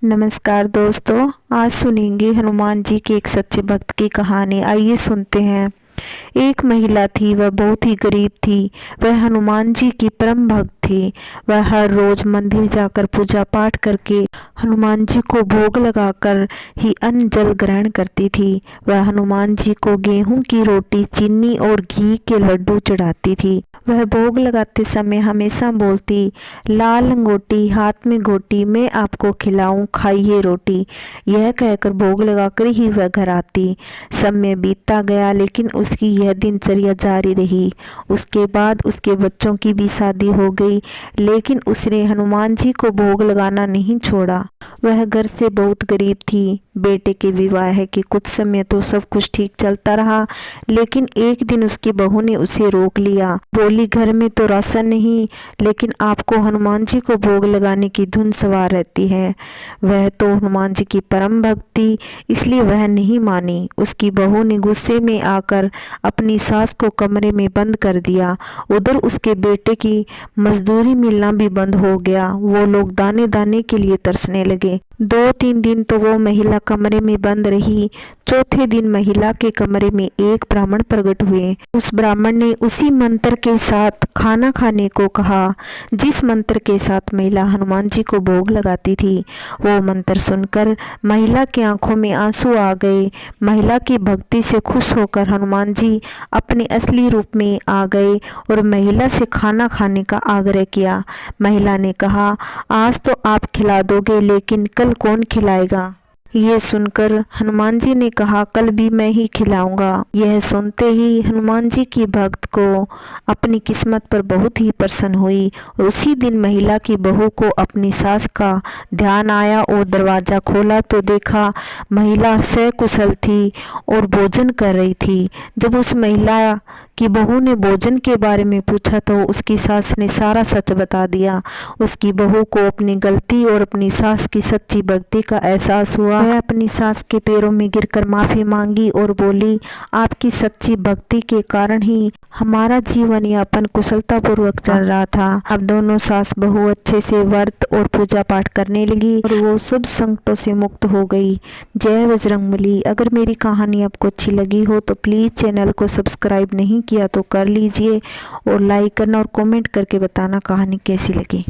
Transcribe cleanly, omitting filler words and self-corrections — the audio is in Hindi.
नमस्कार दोस्तों, आज सुनेंगे हनुमान जी के एक सच्चे भक्त की कहानी। आइए सुनते हैं। एक महिला थी, वह बहुत ही गरीब थी। वह हनुमान जी की परम भक्त थी। वह हर रोज मंदिर जाकर पूजा पाठ करके हनुमान जी को भोग लगाकर ही अन्न जल ग्रहण करती थी। वह हनुमान जी को गेहूं की रोटी, चीनी और घी के लड्डू चढ़ाती थी। वह भोग लगाते समय हमेशा बोलती, लाल लंगोटी हाथ में घोटी, मैं आपको खिलाऊं, खाइए रोटी। यह कहकर भोग लगाकर ही वह घर आती। समय बीतता गया, लेकिन उसकी यह दिनचर्या जारी रही। उसके बाद उसके बच्चों की भी शादी हो गई, लेकिन उसने हनुमान जी को भोग लगाना नहीं छोड़ा। वह घर से बहुत गरीब थी। बेटे के विवाह के कुछ समय तो सब कुछ ठीक चलता रहा, लेकिन एक दिन उसकी बहू ने उसे रोक लिया। बोली, घर में तो राशन नहीं, लेकिन आपको हनुमान जी को भोग लगाने की धुन सवार रहती है। वह तो हनुमान जी की परम भक्त थी, इसलिए वह नहीं मानी। उसकी बहू ने गुस्से में आकर अपनी सास को कमरे में बंद कर दिया। उधर उसके बेटे की मजदूरी मिलना भी बंद हो गया। वो लोग दाने दाने के लिए तरसने लगे। 2-3 दिन तो वो महिला कमरे में बंद रही। चौथे दिन महिला के कमरे में एक ब्राह्मण प्रकट हुए। उस ब्राह्मण ने उसी मंत्र के साथ खाना खाने को कहा, जिस मंत्र के साथ महिला हनुमान जी को भोग लगाती थी। वो मंत्र सुनकर महिला की आंखों में आंसू आ गए। महिला की भक्ति से खुश होकर हनुमान जी अपने असली रूप में आ गए और महिला से खाना खाने का आग्रह किया। महिला ने कहा, आज तो आप खिला दोगे, लेकिन कल कौन खिलाएगा? ये सुनकर हनुमान जी ने कहा, कल भी मैं ही खिलाऊंगा। यह सुनते ही हनुमान जी की भक्त को अपनी किस्मत पर बहुत ही प्रसन्न हुई और उसी दिन महिला की बहू को अपनी सास का ध्यान आया और दरवाजा खोला तो देखा महिला सकुशल थी और भोजन कर रही थी। जब उस महिला की बहू ने भोजन के बारे में पूछा तो उसकी सास ने सारा सच बता दिया। उसकी बहू को अपनी गलती और अपनी सास की सच्ची भक्ति का एहसास हुआ। वह अपनी सास के पैरों में गिरकर माफी मांगी और बोली, आपकी सच्ची भक्ति के कारण ही हमारा जीवन यापन कुशलता पूर्वक चल रहा था। अब दोनों सास बहू अच्छे से व्रत और पूजा पाठ करने लगी और वो सब संकटों से मुक्त हो गई। जय बजरंगबली। अगर मेरी कहानी आपको अच्छी लगी हो तो प्लीज़ चैनल को सब्सक्राइब नहीं किया तो कर लीजिए और लाइक करना और कमेंट करके बताना कहानी कैसी लगी।